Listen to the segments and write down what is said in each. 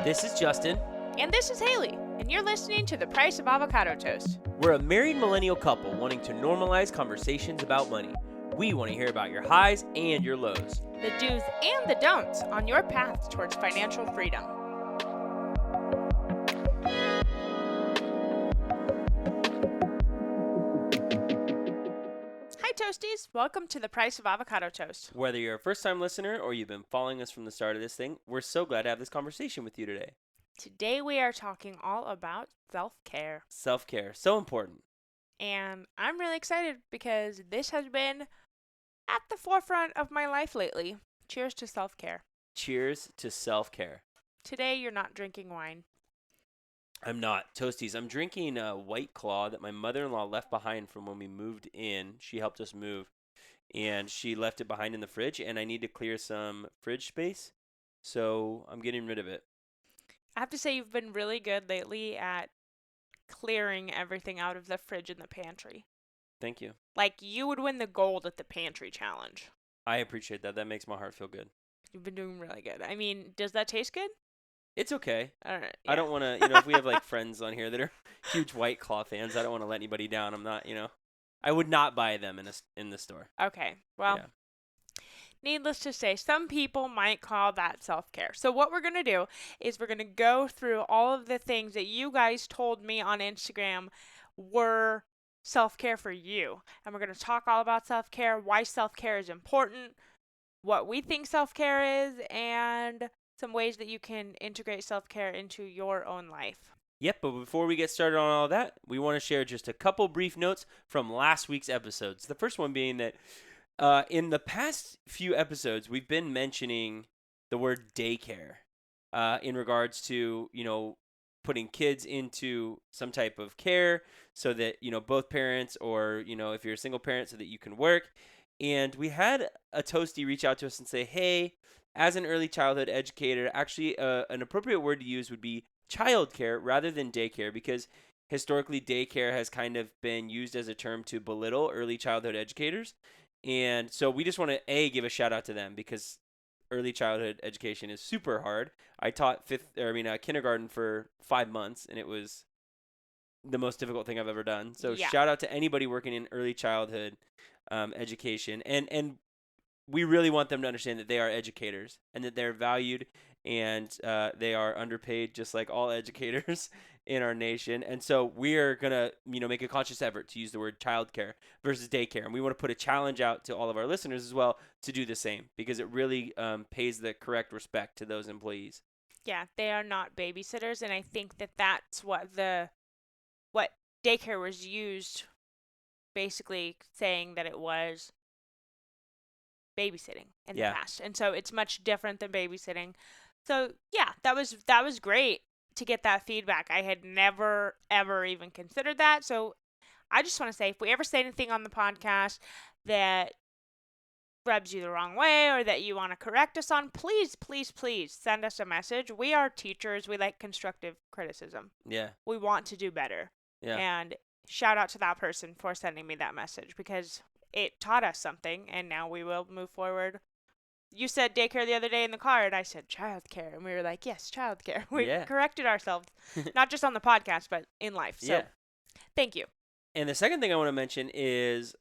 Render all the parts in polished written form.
This is Justin. And this is Haley, and you're listening to The Price of Avocado Toast. We're a married millennial couple wanting to normalize conversations about money. We want to hear about your highs and your lows, The do's and the don'ts on your path towards financial freedom. Hi Toasties, welcome to The Price of Avocado Toast. Whether you're a first-time listener or you've been following us from the start of this thing, we're so glad to have this conversation with you today. Today we are talking all about self-care. Self-care, so important. And I'm really excited because this has been at the forefront of my life lately. Cheers to self-care. Cheers to self-care. Today you're not drinking wine. I'm not. Toasties, I'm drinking a White Claw that my mother-in-law left behind from when we moved in. She helped us move, and she left it behind in the fridge, and I need to clear some fridge space, so I'm getting rid of it. I have to say you've been really good lately at clearing everything out of the fridge and the pantry. Thank you. Like, you would win the gold at the pantry challenge. I appreciate that. That makes my heart feel good. You've been doing really good. I mean, does that taste good? It's okay. All right. I don't want to, if we have like friends on here that are huge White Claw fans, I don't want to let anybody down. I'm not, I would not buy them in the store. Okay. Well, Yeah. Needless to say, some people might call that self-care. So what we're going to do is we're going to go through all of the things that you guys told me on Instagram were self-care for you. And we're going to talk all about self-care, why self-care is important, what we think self-care is, and some ways that you can integrate self-care into your own life. Yep, but before we get started on all that, we want to share just a couple brief notes from last week's episodes. The first one being that in the past few episodes, we've been mentioning the word daycare in regards to, putting kids into some type of care so that, both parents or, if you're a single parent so that you can work. And we had a toastie reach out to us and say, hey, as an early childhood educator, actually an appropriate word to use would be childcare rather than daycare, because historically daycare has kind of been used as a term to belittle early childhood educators. And so we just want to give a shout out to them, because early childhood education is super hard. I taught kindergarten for 5 months, and it was the most difficult thing I've ever done. So shout out to anybody working in early childhood education, and we really want them to understand that they are educators and that they're valued, and they are underpaid just like all educators in our nation. And so we're going to, make a conscious effort to use the word childcare versus daycare. And we want to put a challenge out to all of our listeners as well to do the same, because it really pays the correct respect to those employees. Yeah, they are not babysitters, and I think that that's what daycare was used, basically saying that it was babysitting in the past. And so it's much different than babysitting. So yeah, that was great to get that feedback. I had never ever even considered that. So I just want to say, if we ever say anything on the podcast that rubs you the wrong way or that you want to correct us on, please send us a message. We are teachers. We like constructive criticism. Yeah. We want to do better. Yeah. And shout out to that person for sending me that message, because it taught us something, and now we will move forward. You said daycare the other day in the car, and I said childcare, and we were like, yes, childcare. We corrected ourselves, not just on the podcast, but in life. So thank you. And the second thing I want to mention is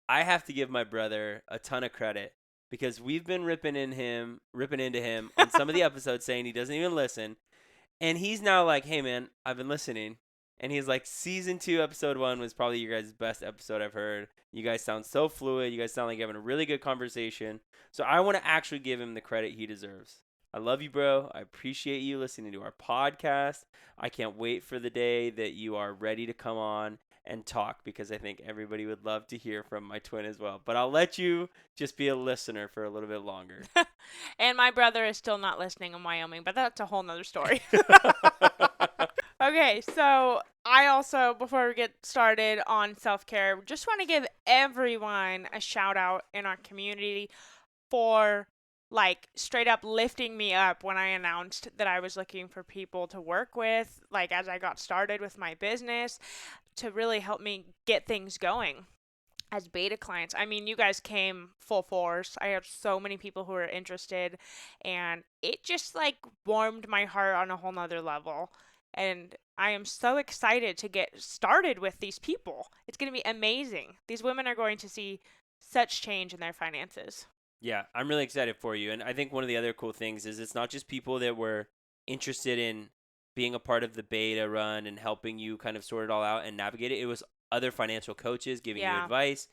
I have to give my brother a ton of credit, because we've been ripping into him on some of the episodes, saying he doesn't even listen. And he's now like, hey, man, I've been listening. And he's like, season 2, episode 1 was probably your guys' best episode I've heard. You guys sound so fluid. You guys sound like you're having a really good conversation. So I want to actually give him the credit he deserves. I love you, bro. I appreciate you listening to our podcast. I can't wait for the day that you are ready to come on and talk, because I think everybody would love to hear from my twin as well. But I'll let you just be a listener for a little bit longer. And my brother is still not listening in Wyoming, but that's a whole nother story. Okay, so I also, before we get started on self-care, just want to give everyone a shout out in our community for straight up lifting me up when I announced that I was looking for people to work with, as I got started with my business, to really help me get things going. as beta clients. I mean, you guys came full force. I have so many people who are interested, and it just like warmed my heart on a whole nother level. And I am so excited to get started with these people. It's going to be amazing. These women are going to see such change in their finances. Yeah, I'm really excited for you. And I think one of the other cool things is it's not just people that were interested in being a part of the beta run and helping you kind of sort it all out and navigate it. It was other financial coaches giving you Yeah. advice,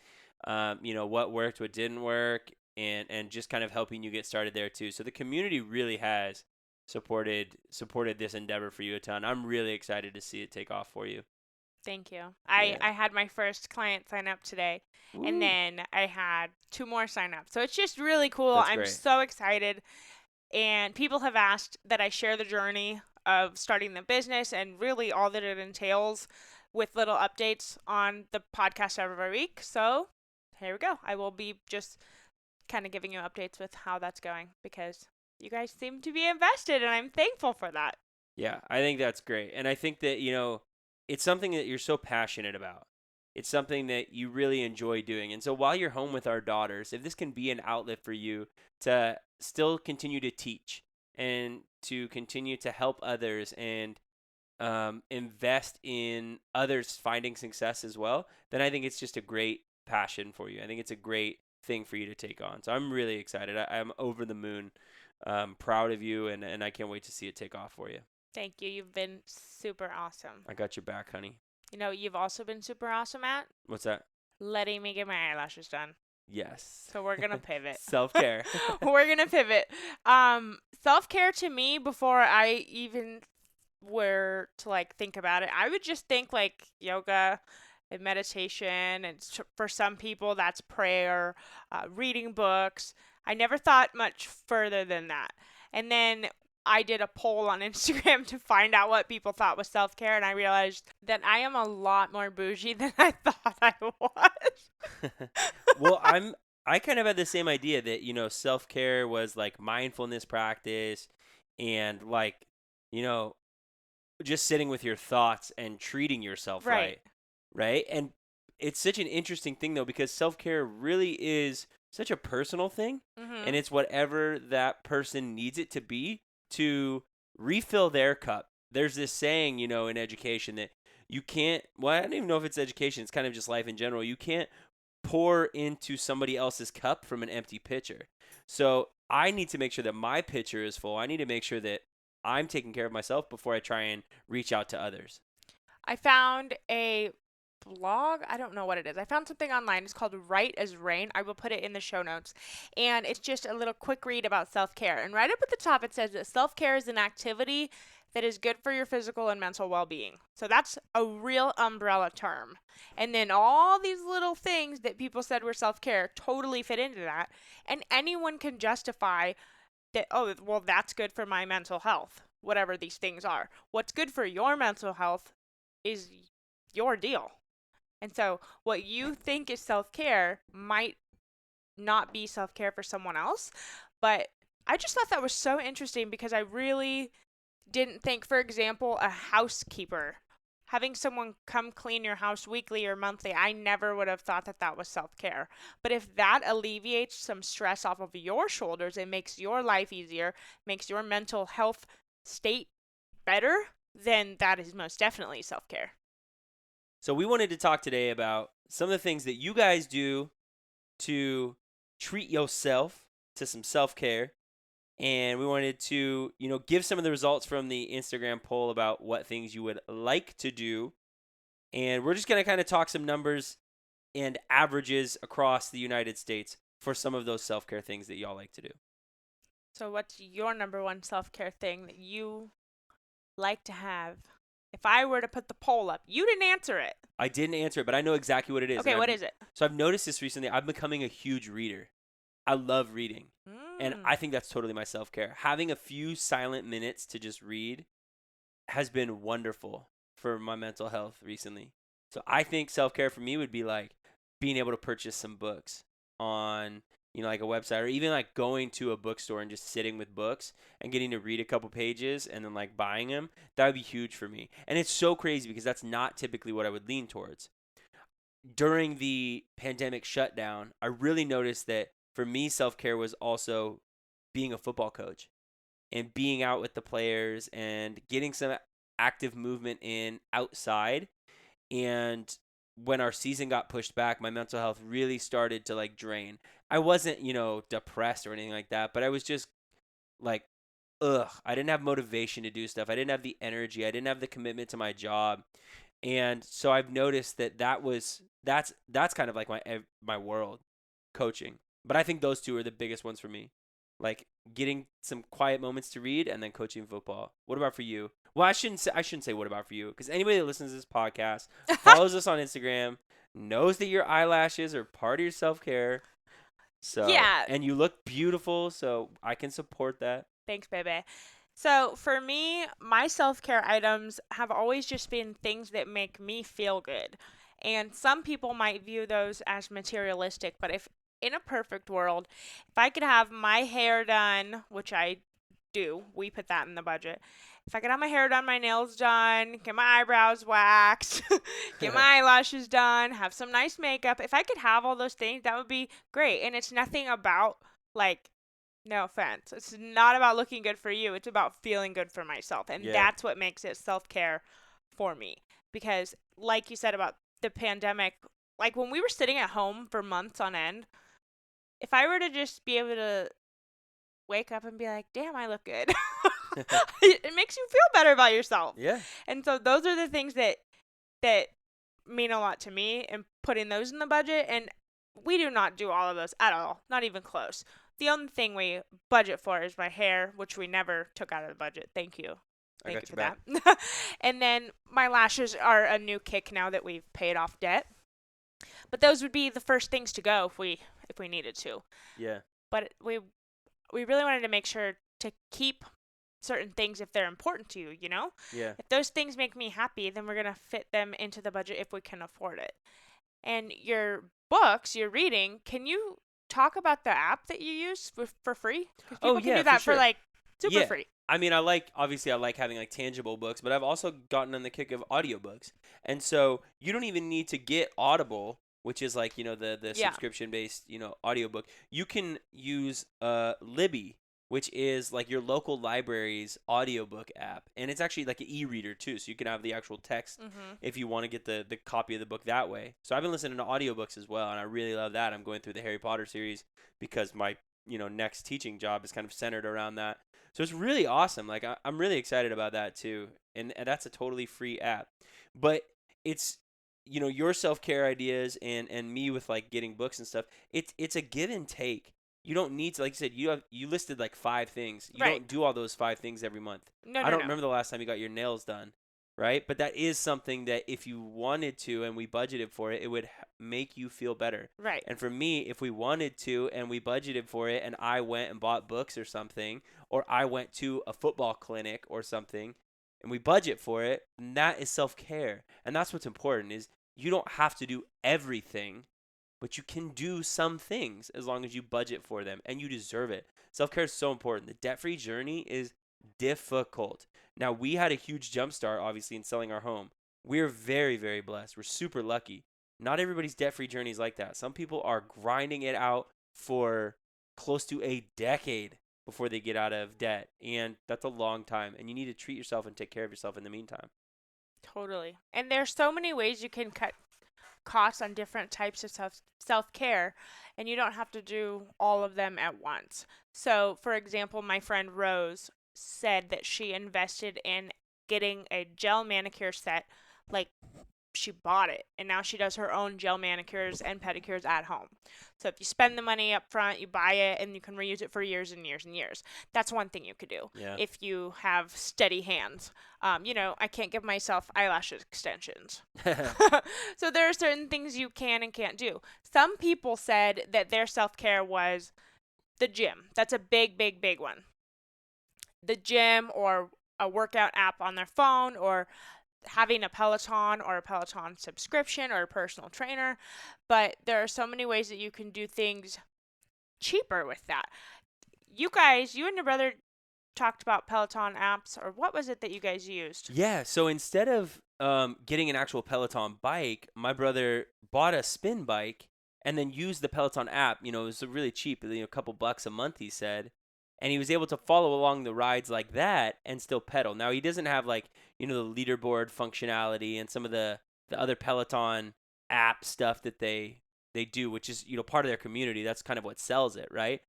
what worked, what didn't work, and just kind of helping you get started there too. So the community really has supported this endeavor for you a ton. I'm really excited to see it take off for you. Thank you. Yeah. I had my first client sign up today, and Woo. then I had 2 more sign up. So it's just really cool. That's I'm great. so excited. And people have asked that I share the journey of starting the business and really all that it entails with little updates on the podcast every week. So here we go. I will be just kind of giving you updates with how that's going because you guys seem to be invested, and I'm thankful for that. Yeah, I think that's great. And I think that, it's something that you're so passionate about. It's something that you really enjoy doing. And so while you're home with our daughters, if this can be an outlet for you to still continue to teach and to continue to help others and invest in others finding success as well, then I think it's just a great passion for you. I think it's a great thing for you to take on. So I'm really excited. I'm over the moon, proud of you, and I can't wait to see it take off for you. Thank you. You've been super awesome. I got your back, honey. You know, you've also been super awesome at What's that? letting me get my eyelashes done. Yes. So we're going to pivot. Self-care. We're going to pivot. Self-care to me, before I even were to like think about it, I would just think like yoga and meditation, and for some people that's prayer, reading books. I never thought much further than that. And then I did a poll on Instagram to find out what people thought was self-care, and I realized that I am a lot more bougie than I thought I was. Well, I kind of had the same idea that, self-care was like mindfulness practice and like, you know, just sitting with your thoughts and treating yourself right. Right? And it's such an interesting thing though, because self-care really is such a personal thing, and it's whatever that person needs it to be to refill their cup. There's this saying, in education that you can't, well, I don't even know if it's education, it's kind of just life in general. You can't pour into somebody else's cup from an empty pitcher. So I need to make sure that my pitcher is full. I need to make sure that I'm taking care of myself before I try and reach out to others. I found a blog. I don't know what it is. I found something online. It's called Right as Rain. I will put it in the show notes. And it's just a little quick read about self-care. And right up at the top, it says that self-care is an activity that is good for your physical and mental well-being. So that's a real umbrella term. And then all these little things that people said were self-care totally fit into that. And anyone can justify that, oh, well, that's good for my mental health, whatever these things are. What's good for your mental health is your deal. And so what you think is self-care might not be self-care for someone else. But I just thought that was so interesting because I really didn't think, for example, a housekeeper, having someone come clean your house weekly or monthly, I never would have thought that that was self-care. But if that alleviates some stress off of your shoulders and makes your life easier, makes your mental health state better, then that is most definitely self-care. So we wanted to talk today about some of the things that you guys do to treat yourself to some self-care. And we wanted to, give some of the results from the Instagram poll about what things you would like to do. And we're just going to kind of talk some numbers and averages across the United States for some of those self-care things that y'all like to do. So what's your number one self-care thing that you like to have? If I were to put the poll up, you didn't answer it. I didn't answer it, but I know exactly what it is. Okay, what is it? So I've noticed this recently. I'm becoming a huge reader. I love reading. And I think that's totally my self-care. Having a few silent minutes to just read has been wonderful for my mental health recently. So I think self-care for me would be like being able to purchase some books on, like a website, or even like going to a bookstore and just sitting with books and getting to read a couple pages and then like buying them. That would be huge for me. And it's so crazy because that's not typically what I would lean towards. during the pandemic shutdown, I really noticed that for me, self-care was also being a football coach and being out with the players and getting some active movement in outside. And when our season got pushed back, my mental health really started to like drain. I wasn't, depressed or anything like that, but I was just like, I didn't have motivation to do stuff. I didn't have the energy. I didn't have the commitment to my job. And so I've noticed that's kind of like my world, coaching. But I think those two are the biggest ones for me. Like getting some quiet moments to read and then coaching football. What about for you? Well, I shouldn't say what about for you, because anybody that listens to this podcast, follows us on Instagram, knows that your eyelashes are part of your self-care. So, Yeah. and you look beautiful, so I can support that. Thanks, baby. So for me, my self-care items have always just been things that make me feel good. And some people might view those as materialistic, but if in a perfect world, if I could have my hair done, which I do, we put that in the budget. If I could have my hair done, my nails done, get my eyebrows waxed, get my eyelashes done, have some nice makeup, if I could have all those things, that would be great. And it's nothing about like, no offense. It's not about looking good for you. It's about feeling good for myself. And Yeah. that's what makes it self-care for me. Because like you said about the pandemic, like when we were sitting at home for months on end, if I were to just be able to wake up and be like, damn, I look good, it makes you feel better about yourself. Yeah. And so those are the things that mean a lot to me, and putting those in the budget. And we do not do all of those at all, not even close. The only thing we budget for is my hair, which we never took out of the budget. Thank you. I Thank got you your for that. And then my lashes are a new kick now that we've paid off debt. But those would be the first things to go if we needed to. Yeah. But we really wanted to make sure to keep certain things if they're important to you, you know? Yeah. If those things make me happy, then we're going to fit them into the budget if we can afford it. And your books, your reading, can you talk about the app that you use for free? Because people can do that for sure. like super Yeah. free. I mean, I like having like tangible books, but I've also gotten on the kick of audiobooks. And so you don't even need to get Audible, which is like, the Yeah. subscription based, audiobook. You can use Libby, which is like your local library's audiobook app. And it's actually like an e-reader too, so you can have the actual text if you want to get the copy of the book that way. So I've been listening to audiobooks as well, and I really love that. I'm going through the Harry Potter series because my, next teaching job is kind of centered around that. So it's really awesome. Like I'm really excited about that too. And that's a totally free app. But it's your self-care ideas and me with like getting books and stuff. It's a give and take. You don't need to, like you said, you listed like 5 things. You Right. don't do all those 5 things every month. No, I don't remember the last time you got your nails done, right? But that is something that if you wanted to and we budgeted for it, it would make you feel better. Right. And for me, if we wanted to and we budgeted for it and I went and bought books or something, or I went to a football clinic or something and we budget for it, then that is self-care. And that's what's important is you don't have to do everything, but you can do some things as long as you budget for them, and you deserve it. Self-care is so important. The debt-free journey is difficult. Now, we had a huge jump start, obviously, in selling our home. We're very, very blessed. We're super lucky. Not everybody's debt-free journey is like that. Some people are grinding it out for close to a decade before they get out of debt, and that's a long time, and you need to treat yourself and take care of yourself in the meantime. Totally. And there's so many ways you can cut costs on different types of self-care, and you don't have to do all of them at once. So, for example, my friend Rose said that she invested in getting a gel manicure set, like she bought it, and now she does her own gel manicures and pedicures at home. So if you spend the money up front, you buy it, and you can reuse it for years and years and years. That's one thing you could do Yeah. if you have steady hands. I can't give myself eyelash extensions. So there are certain things you can and can't do. Some people said that their self-care was the gym. That's a big, big, big one. The gym, or a workout app on their phone, or having a Peloton or a Peloton subscription or a personal trainer. But there are so many ways that you can do things cheaper with that. You and your brother talked about Peloton apps, or what was it that you guys used? Yeah, so instead of getting an actual Peloton bike, my brother bought a spin bike and then used the Peloton app. It was really cheap, a couple bucks a month, he said. And he was able to follow along the rides like that and still pedal. Now, he doesn't have the leaderboard functionality and some of the other Peloton app stuff that they do, which is, part of their community. That's kind of what sells it, right?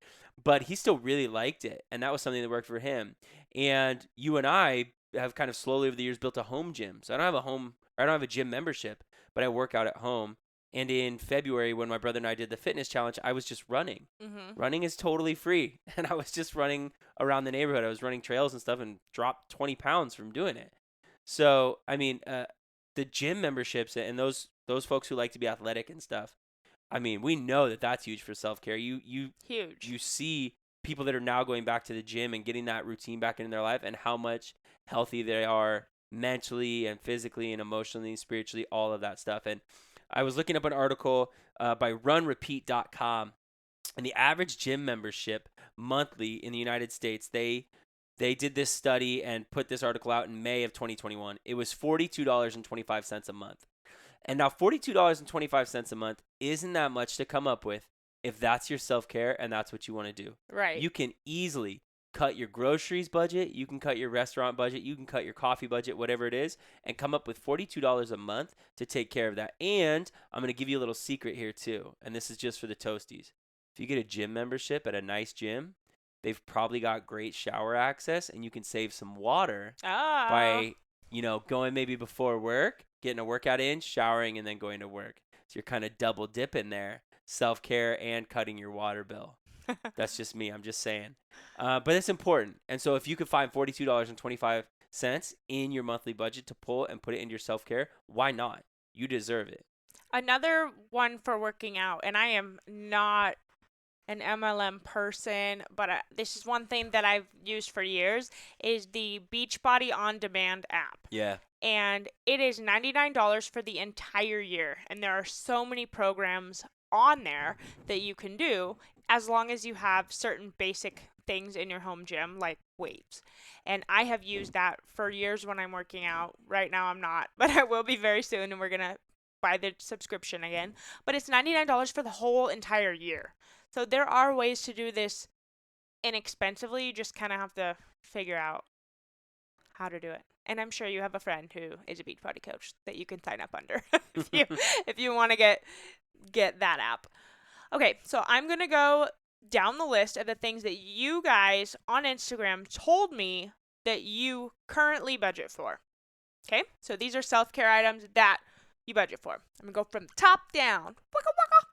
But he still really liked it, and that was something that worked for him. And you and I have kind of slowly over the years built a home gym. So I don't have a gym membership, but I work out at home. And in February, when my brother and I did the fitness challenge, I was just running. Mm-hmm. Running is totally free. And I was just running around the neighborhood. I was running trails and stuff and dropped 20 pounds from doing it. So, I mean, the gym memberships and those folks who like to be athletic and stuff, I mean, we know that that's huge for self-care. Huge. You see people that are now going back to the gym and getting that routine back into their life and how much healthy they are mentally and physically and emotionally and spiritually, all of that stuff. And I was looking up an article by runrepeat.com, and the average gym membership monthly in the United States, they did this study and put this article out in May of 2021. It was $42.25 a month. And now $42.25 a month isn't that much to come up with if that's your self-care and that's what you want to do. Right. You can easily cut your groceries budget, you can cut your restaurant budget, you can cut your coffee budget, whatever it is, and come up with $42 a month to take care of that. And I'm going to give you a little secret here too, and this is just for the toasties. If you get a gym membership at a nice gym, they've probably got great shower access, and you can save some water by, going maybe before work, getting a workout in, showering, and then going to work. So you're kind of double dipping there, self-care and cutting your water bill. That's just me. I'm just saying. But it's important. And so if you could find $42.25 in your monthly budget to pull and put it into your self-care, why not? You deserve it. Another one for working out, and I am not an MLM person, but this is one thing that I've used for years, is the Beachbody On Demand app. Yeah. And it is $99 for the entire year. And there are so many programs on there that you can do as long as you have certain basic things in your home gym, like weights. And I have used that for years when I'm working out. Right now I'm not, but I will be very soon, and we're going to buy the subscription again. But it's $99 for the whole entire year. So there are ways to do this inexpensively. You just kind of have to figure out how to do it. And I'm sure you have a friend who is a Beachbody coach that you can sign up under if you want to get that app. Okay, so I'm going to go down the list of the things that you guys on Instagram told me that you currently budget for. Okay, so these are self-care items that you budget for. I'm going to go from the top down. Waka waka.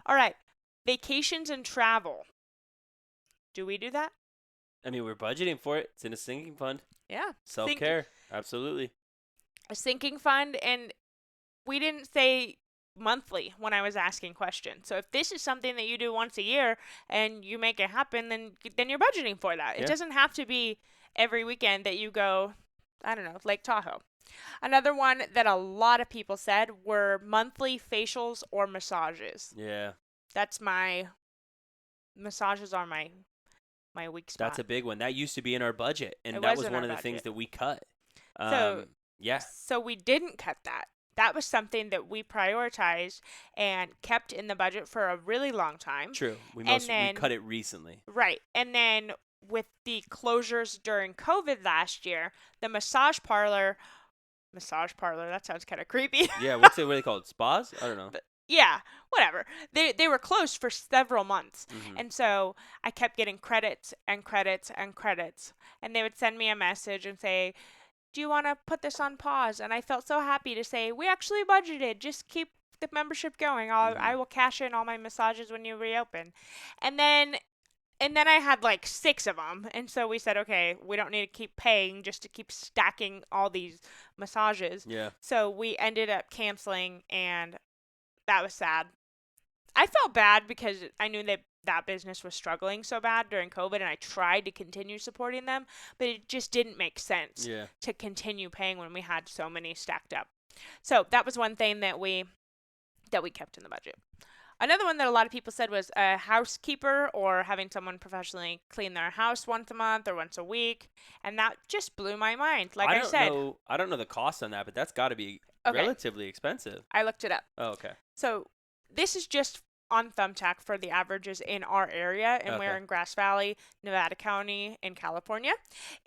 All right, vacations and travel. Do we do that? I mean, we're budgeting for it. It's in a sinking fund. Yeah. Self-care. Absolutely. A sinking fund, and we didn't say monthly when I was asking questions. So if this is something that you do once a year and you make it happen, then you're budgeting for that. Yeah. It doesn't have to be every weekend that you go, I don't know, Lake Tahoe. Another one that a lot of people said were monthly facials or massages. Yeah. Massages are my weak spot. That's a big one. That used to be in our budget, and that was one of the things that we cut. So we didn't cut that. That was something that we prioritized and kept in the budget for a really long time. True. We cut it recently. Right. And then with the closures during COVID last year, the massage parlor, that sounds kind of creepy. Yeah, what are they called? Spas? I don't know. Yeah, whatever. They were closed for several months. Mm-hmm. And so I kept getting credits and credits and credits. And they would send me a message and say, do you want to put this on pause? And I felt so happy to say, we actually budgeted. Just keep the membership going. I will cash in all my massages when you reopen. And then I had like 6 of them. And so we said, okay, we don't need to keep paying just to keep stacking all these massages. Yeah. So we ended up canceling, and that was sad. I felt bad because I knew that business was struggling so bad during COVID, and I tried to continue supporting them, but it just didn't make sense to continue paying when we had so many stacked up. So that was one thing that we kept in the budget. Another one that a lot of people said was a housekeeper or having someone professionally clean their house once a month or once a week. And that just blew my mind. Like I said. I don't know the cost on that, but that's got to be Okay. relatively expensive. I looked it up. Oh, okay. So this is just on Thumbtack for the averages in our area, and we're Okay. in Grass Valley, Nevada County, in California,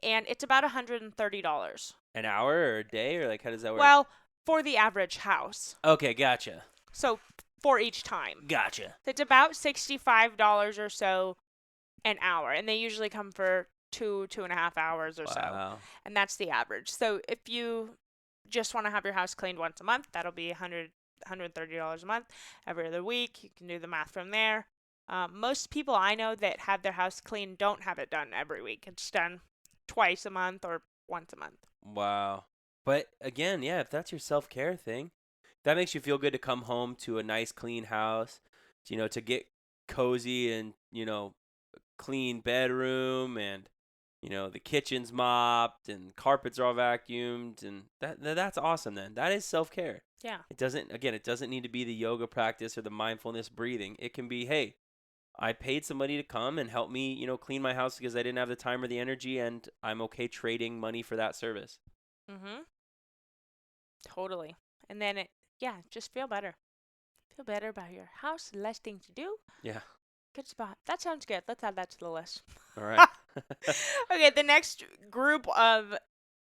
and it's about $130. An hour or a day, or like how does that work? Well, for the average house. Okay, gotcha. So for each time. Gotcha. It's about $65 or so an hour, and they usually come for 2.5 hours or so. Wow. And that's the average. So if you just want to have your house cleaned once a month, that'll be $130 a month. Every other week, you can do the math from there. Most people I know that have their house cleaned don't have it done every week. It's done twice a month or once a month. Wow. But again, yeah, if that's your self-care thing, that makes you feel good to come home to a nice clean house, to get cozy and, clean bedroom and, the kitchen's mopped and carpets are all vacuumed, and that's awesome then. That is self-care. Yeah. It doesn't need to be the yoga practice or the mindfulness breathing. It can be, hey, I paid somebody to come and help me, clean my house because I didn't have the time or the energy, and I'm okay trading money for that service. Mhm. Totally. And then just feel better. Feel better about your house, less things to do. Yeah. Good spot. That sounds good. Let's add that to the list. All right. Okay, the next group of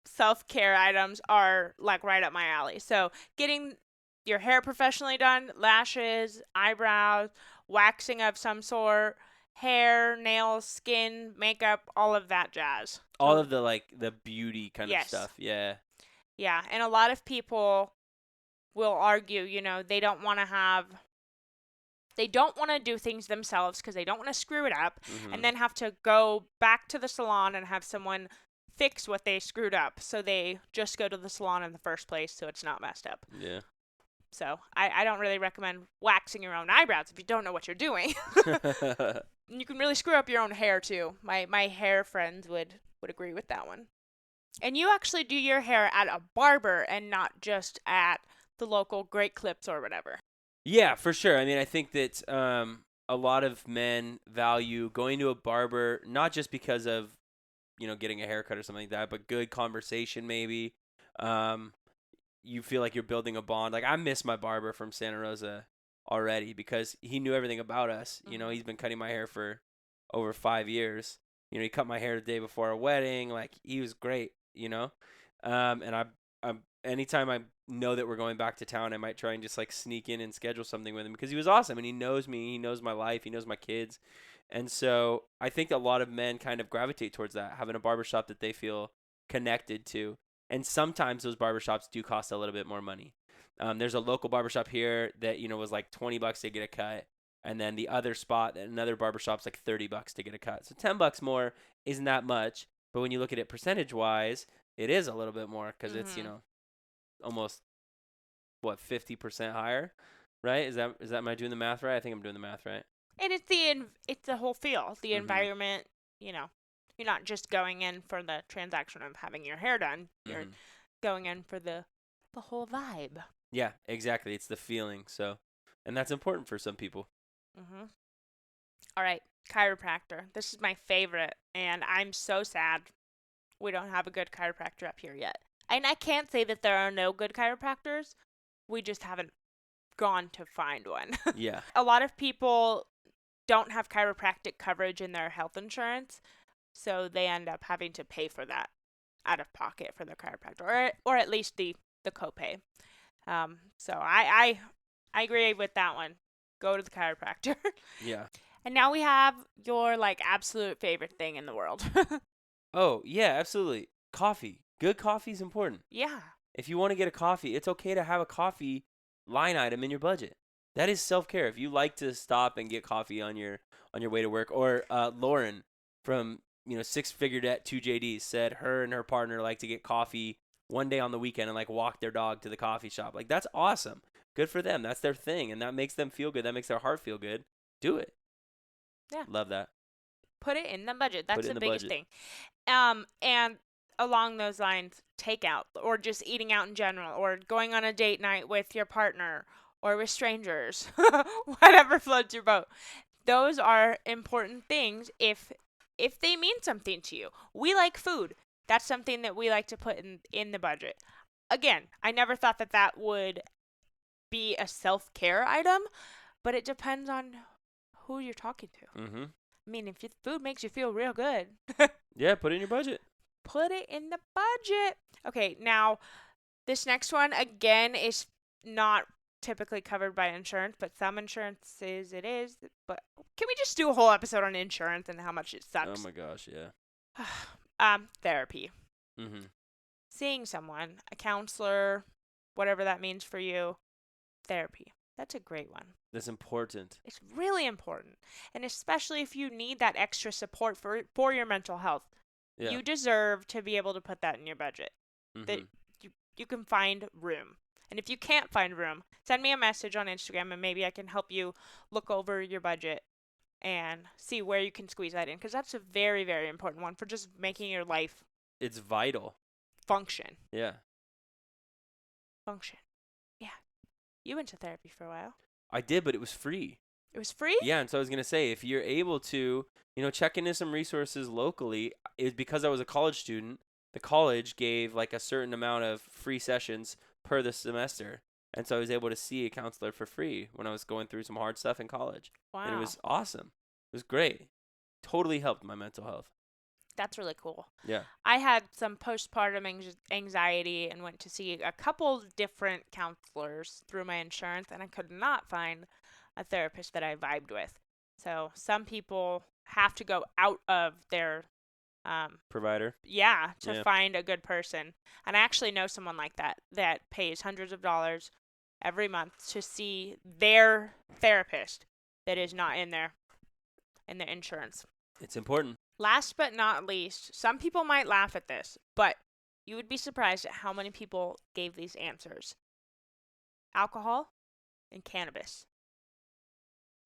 self-care items are like right up my alley. So, getting your hair professionally done, lashes, eyebrows, waxing of some sort, hair, nails, skin, makeup, all of that jazz. All of the beauty kind of Yes. stuff. Yeah. Yeah, and a lot of people will argue, they don't want to do things themselves because they don't want to screw it up Mhm. and then have to go back to the salon and have someone fix what they screwed up. So they just go to the salon in the first place so it's not messed up. Yeah. So I don't really recommend waxing your own eyebrows if you don't know what you're doing. You can really screw up your own hair too. My hair friends would agree with that one. And you actually do your hair at a barber and not just at the local Great Clips or whatever. Yeah, for sure. I mean, I think that a lot of men value going to a barber, not just because of, getting a haircut or something like that, but good conversation maybe. You feel like you're building a bond. Like, I miss my barber from Santa Rosa already because he knew everything about us. Mhm. He's been cutting my hair for over 5 years. He cut my hair the day before our wedding. Like, he was great, and I'm anytime I know that we're going back to town, I might try and just like sneak in and schedule something with him because he was awesome and he knows me, he knows my life, he knows my kids. And so I think a lot of men kind of gravitate towards that, having a barbershop that they feel connected to. And sometimes those barbershops do cost a little bit more money. There's a local barbershop here that, was like $20 to get a cut. And then the other spot, another barbershop's like $30 to get a cut. So $10 more isn't that much. But when you look at it percentage wise, it is a little bit more because it's, almost 50% higher, right? Is that am I doing the math right? I think I'm doing the math right. And it's the whole feel, the environment. You're not just going in for the transaction of having your hair done. You're going in for the whole vibe. Yeah, exactly. It's the feeling. So, and that's important for some people. All right, chiropractor. This is my favorite, and I'm so sad we don't have a good chiropractor up here yet. And I can't say that there are no good chiropractors. We just haven't gone to find one. Yeah. A lot of people don't have chiropractic coverage in their health insurance, so they end up having to pay for that out of pocket for their chiropractor, or at least the copay. So I agree with that one. Go to the chiropractor. Yeah. And now we have your absolute favorite thing in the world. Oh, yeah, absolutely. Coffee. Good coffee is important. Yeah. If you want to get a coffee, it's okay to have a coffee line item in your budget. That is self-care. If you like to stop and get coffee on your way to work, or Lauren from Six Figure Debt 2JD said her and her partner like to get coffee one day on the weekend and walk their dog to the coffee shop. That's awesome. Good for them. That's their thing, and that makes them feel good. That makes their heart feel good. Do it. Yeah. Love that. Put it in the budget. That's the biggest budget. thing. And along those lines, takeout or just eating out in general or going on a date night with your partner or with strangers, whatever floats your boat. Those are important things if they mean something to you. We like food. That's something that we like to put in the budget. Again, I never thought that would be a self-care item, but it depends on who you're talking to. Mm-hmm. I mean, if your food makes you feel real good, Yeah, put it in your budget. put it in the budget. Okay, now this next one again is not typically covered by insurance, but some insurances it is. But can we just do a whole episode on insurance and how much it sucks? Oh my gosh, yeah. Therapy. Mm-hmm. Seeing someone, a counselor, whatever that means for you, therapy. That's a great one. That's important. It's really important. And especially if you need that extra support for your mental health. Yeah. You deserve to be able to put that in your budget. Mm-hmm. That you can find room. And if you can't find room, send me a message on Instagram and maybe I can help you look over your budget and see where you can squeeze that in, because that's a very, very important one for just making your life It's vital. function. Yeah. Function. Yeah. You went to therapy for a while. I did, but it was free. It was free? Yeah, and so I was going to say, if you're able to, check into some resources locally, is because I was a college student, the college gave like a certain amount of free sessions per the semester. And so I was able to see a counselor for free when I was going through some hard stuff in college. Wow. And it was awesome. It was great. Totally helped my mental health. That's really cool. Yeah. I had some postpartum anxiety and went to see a couple different counselors through my insurance, and I could not find a therapist that I vibed with. So some people have to go out of their Provider. to find a good person. And I actually know someone like that pays hundreds of dollars every month to see their therapist that is not in their insurance. It's important. Last but not least, some people might laugh at this, but you would be surprised at how many people gave these answers. Alcohol and cannabis.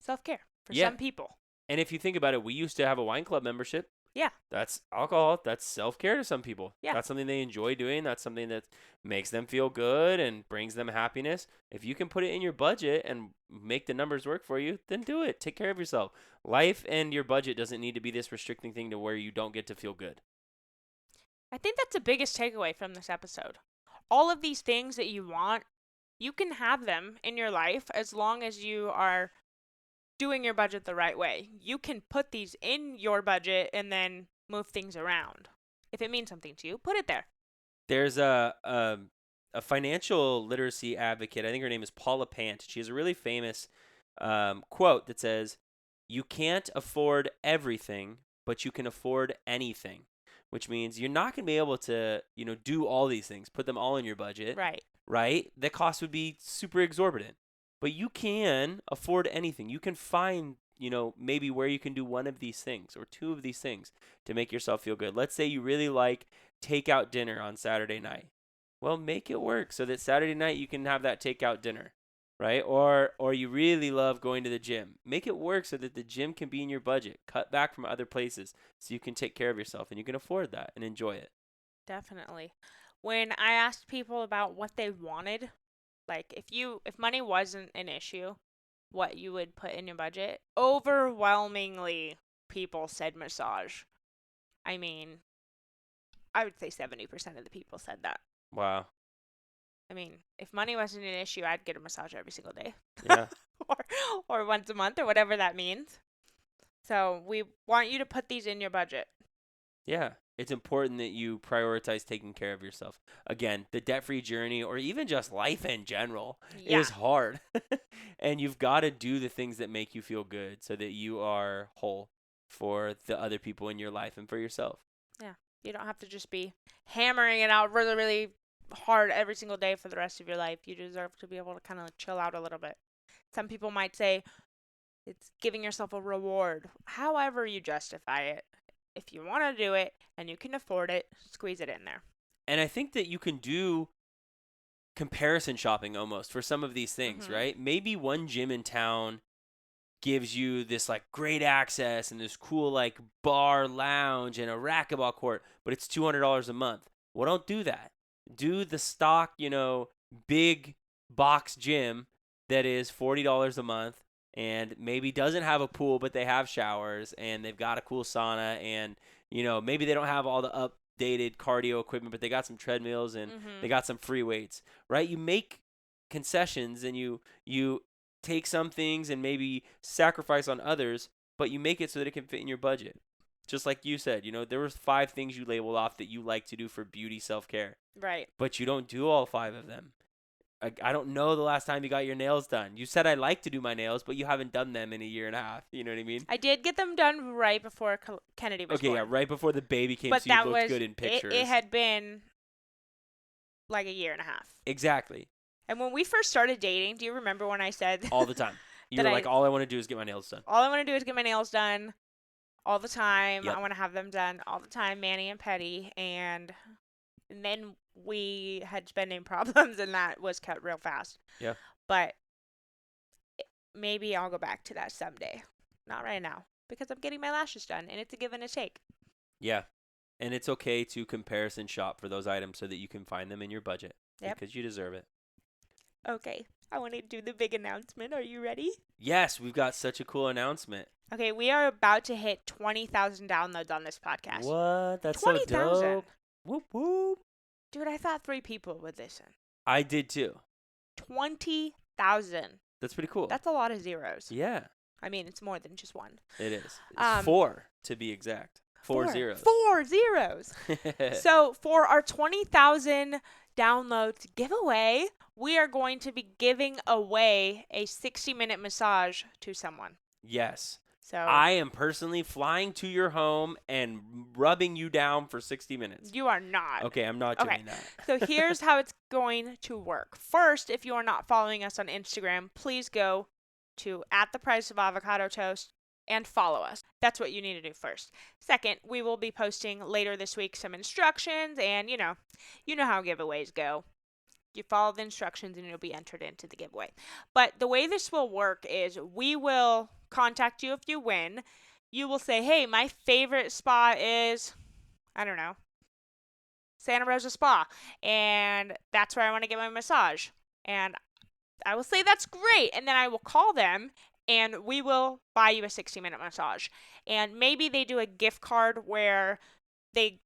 Self-care for some people. And if you think about it, we used to have a wine club membership. Yeah. That's alcohol. That's self-care to some people. Yeah. That's something they enjoy doing. That's something that makes them feel good and brings them happiness. If you can put it in your budget and make the numbers work for you, then do it. Take care of yourself. Life and your budget doesn't need to be this restricting thing to where you don't get to feel good. I think that's the biggest takeaway from this episode. All of these things that you want, you can have them in your life as long as you are doing your budget the right way. You can put these in your budget and then move things around. If it means something to you, put it there. There's a financial literacy advocate. I think her name is Paula Pant. She has a really famous quote that says, "You can't afford everything, but you can afford anything." Which means you're not going to be able to, do all these things, put them all in your budget. Right? The cost would be super exorbitant. But you can afford anything. You can find, maybe where you can do one of these things or two of these things to make yourself feel good. Let's say you really like takeout dinner on Saturday night. Well, make it work so that Saturday night you can have that takeout dinner, right? Or you really love going to the gym. Make it work so that the gym can be in your budget. Cut back from other places so you can take care of yourself and you can afford that and enjoy it. Definitely. When I asked people about what they wanted, like if money wasn't an issue, what you would put in your budget, overwhelmingly people said massage. I mean, I would say 70% of the people said that. Wow. I mean, if money wasn't an issue, I'd get a massage every single day. Yeah. or once a month or whatever that means. So we want you to put these in your budget. Yeah. It's important that you prioritize taking care of yourself. Again, the debt-free journey or even just life in general is hard. And you've got to do the things that make you feel good so that you are whole for the other people in your life and for yourself. Yeah. You don't have to just be hammering it out really, really hard every single day for the rest of your life. You deserve to be able to kind of chill out a little bit. Some people might say it's giving yourself a reward. However you justify it. If you want to do it and you can afford it, squeeze it in there. And I think that you can do comparison shopping almost for some of these things, right? Maybe one gym in town gives you this like great access and this cool like bar lounge and a racquetball court, but it's $200 a month. Well, don't do that. Do the stock, big box gym that is $40 a month and maybe doesn't have a pool, but they have showers and they've got a cool sauna, and maybe they don't have all the updated cardio equipment, but they got some treadmills and they got some free weights, right? You make concessions and you take some things and maybe sacrifice on others, but you make it so that it can fit in your budget. Just like you said, there was 5 things you labeled off that you like to do for beauty self-care. Right. But you don't do all 5 of them. I don't know the last time you got your nails done. You said I like to do my nails, but you haven't done them in a year and a half. You know what I mean? I did get them done right before Kennedy was born. Okay, yeah, right before the baby came, but so you looked good in pictures. It had been like a year and a half. Exactly. And when we first started dating, do you remember when I said all the time? You were like, all I want to do is get my nails done. All I want to do is get my nails done all the time. Yep. I want to have them done all the time, mani and pedi. And then we had spending problems, and that was cut real fast. Yeah. But maybe I'll go back to that someday. Not right now, because I'm getting my lashes done, and it's a give and a take. Yeah. And it's okay to comparison shop for those items so that you can find them in your budget. Yep. Because you deserve it. Okay. I want to do the big announcement. Are you ready? Yes, we've got such a cool announcement. Okay, we are about to hit 20,000 downloads on this podcast. What? That's 20, so dope. 000. Whoop, whoop. Dude, I thought 3 people would listen. I did too. 20,000. That's pretty cool. That's a lot of zeros. Yeah. I mean, it's more than just one. It is. It's 4 to be exact. 4 zeros. 4 zeros. So for our 20,000 downloads giveaway, we are going to be giving away a 60-minute massage to someone. Yes. So I am personally flying to your home and rubbing you down for 60 minutes. You are not. Okay, I'm not doing that. So here's how it's going to work. First, if you are not following us on Instagram, please go to @thepriceofavocadotoast and follow us. That's what you need to do first. Second, we will be posting later this week some instructions, and you know how giveaways go. You follow the instructions and you'll be entered into the giveaway. But the way this will work is we will contact you if you win. You will say, hey, my favorite spa is, I don't know, Santa Rosa Spa, and that's where I want to get my massage. And I will say that's great, and then I will call them and we will buy you a 60-minute massage. And maybe they do a gift card where they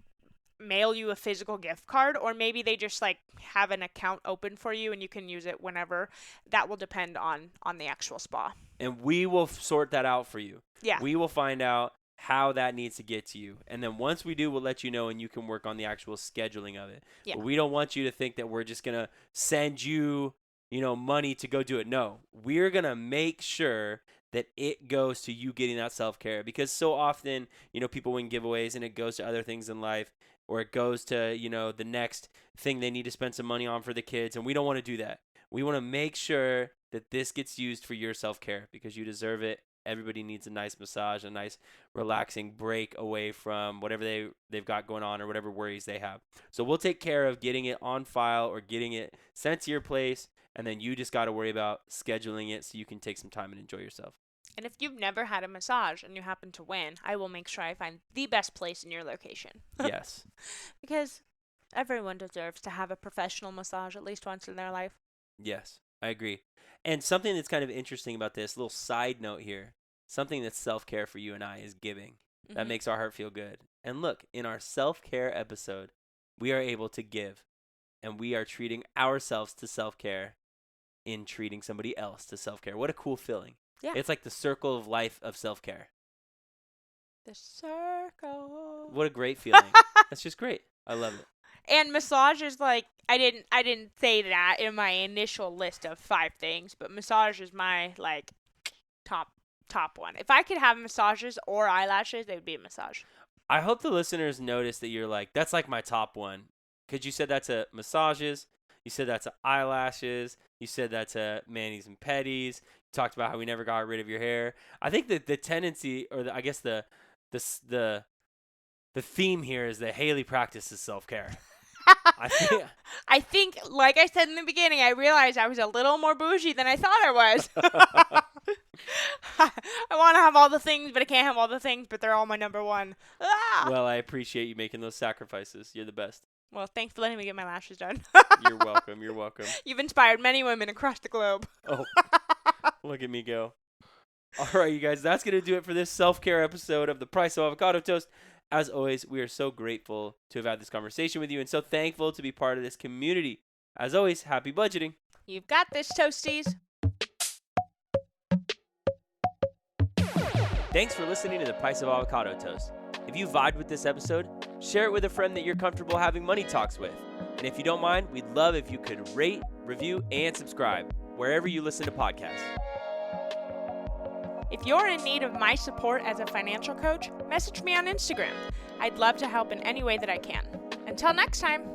mail you a physical gift card, or maybe they just like have an account open for you and you can use it whenever. That will depend on the actual spa. And we will sort that out for you. Yeah. We will find out how that needs to get to you. And then once we do, we'll let you know and you can work on the actual scheduling of it. Yeah. But we don't want you to think that we're just going to send you, money to go do it. No, we're going to make sure that it goes to you getting that self-care, because so often, people win giveaways and it goes to other things in life, or it goes to, the next thing they need to spend some money on for the kids. And we don't want to do that. We want to make sure that this gets used for your self-care, because you deserve it. Everybody needs a nice massage, a nice relaxing break away from whatever they've got going on or whatever worries they have. So we'll take care of getting it on file or getting it sent to your place. And then you just got to worry about scheduling it so you can take some time and enjoy yourself. And if you've never had a massage and you happen to win, I will make sure I find the best place in your location. Yes. Because everyone deserves to have a professional massage at least once in their life. Yes, I agree. And something that's kind of interesting about this, little side note here, something that's self-care for you and I is giving. That makes our heart feel good. And look, in our self-care episode, we are able to give. And we are treating ourselves to self-care in treating somebody else to self-care. What a cool feeling. Yeah. It's like the circle of life of self-care. The circle. What a great feeling. That's just great. I love it. And massage is like, I didn't say that in my initial list of 5 things, but massage is my like top one. If I could have massages or eyelashes, they would be a massage. I hope the listeners notice that you're like, that's like my top one. Because you said that's a massages. You said that's a eyelashes. You said that's a manis and pedis. You talked about how we never got rid of your hair. I think that the tendency, or I guess the theme here is that Haley practices self-care. I think, like I said in the beginning, I realized I was a little more bougie than I thought I was. I want to have all the things, but I can't have all the things, but they're all my number one. Ah! Well, I appreciate you making those sacrifices. You're the best. Well, thanks for letting me get my lashes done. You're welcome. You're welcome. You've inspired many women across the globe. Oh, look at me go. All right, you guys, that's going to do it for this self-care episode of The Price of Avocado Toast. As always, we are so grateful to have had this conversation with you and so thankful to be part of this community. As always, happy budgeting. You've got this, Toasties. Thanks for listening to The Price of Avocado Toast. If you vibed with this episode, share it with a friend that you're comfortable having money talks with. And if you don't mind, we'd love if you could rate, review, and subscribe wherever you listen to podcasts. If you're in need of my support as a financial coach, message me on Instagram. I'd love to help in any way that I can. Until next time.